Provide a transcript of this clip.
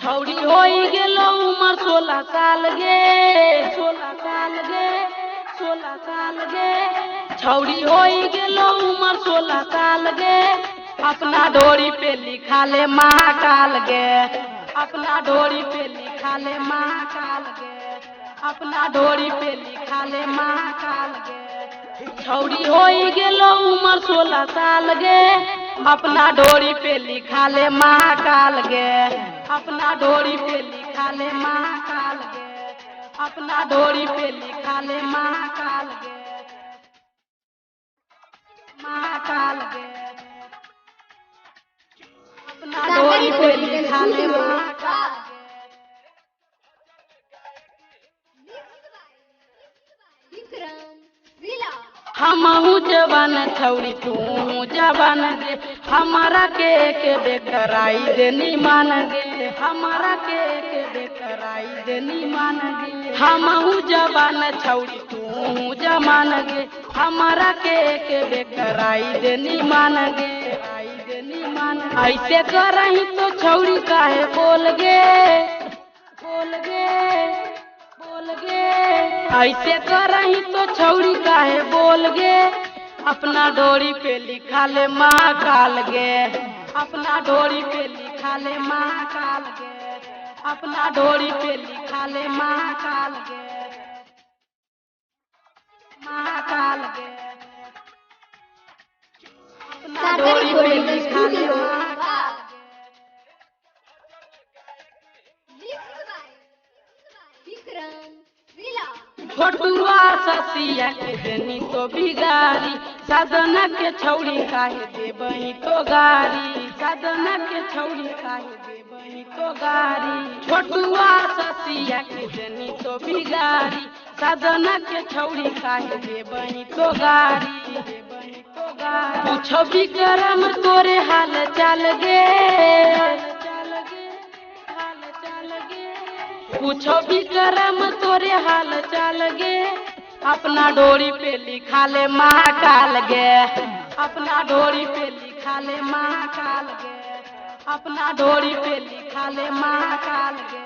छौड़ी होई गेलो उमर 16 साल गे 16 साल गे 16 साल गे छौड़ी होई गेलो उमर 16 साल गे अपना डोरी पे लिखा ले महाकाल गे अपना डोरी पे लिखा ले महाकाल गे अपना डोरी पे लिखा ले महाकाल गे छौड़ी होई गेलो उमर 16 साल गे अपना डोरी पे लिखा ले महाकाल गे अपना डोरी पे लिखा ले महाकाल गे अपना डोरी पे लिखा ले महाकाल गे महाकाल गे अपना डोरी पे लिखा ले महाकाल हमहू जवान छौड़ी तू जवान गे हमारा के बेकराई देनी मान गे हमारा के बेकराई देनी मान गे हमहू जवान छौड़ी तू जवान गे हमारा के बेकराई देनी मान गे ऐसे करही तो छौड़ी काहे बोल गे बोल गे बोल गे ऐसे करही तो छौड़ी काहे बोल गे अपना डोरी पे लिखा ले महाकाल गे अपना डोरी पे लिखा ले महाकाल गे अपना डोरी पे लिखा ले महाकाल गे महाकाल गे अपना डोरी पे लिखा ले महाकाल छोटुआ ससिया के देनी तो बिगारी साधना के छौड़ी काहे देबही तो गारी साधना के छौड़ी काहे देबही तो गारी छोटुआ ससिया के देनी तो बिगारी साधना के छौड़ी काहे देबही तो गारी पूछो विक्रम तोरे हाल चाल गे पूछो विक्रम तोरे हाल चाल गे अपना डोरी पे लिखा ले महाकाल गे अपना डोरी पे लिखा ले महाकाल गे अपना डोरी पे लिखा ले महाकाल गे।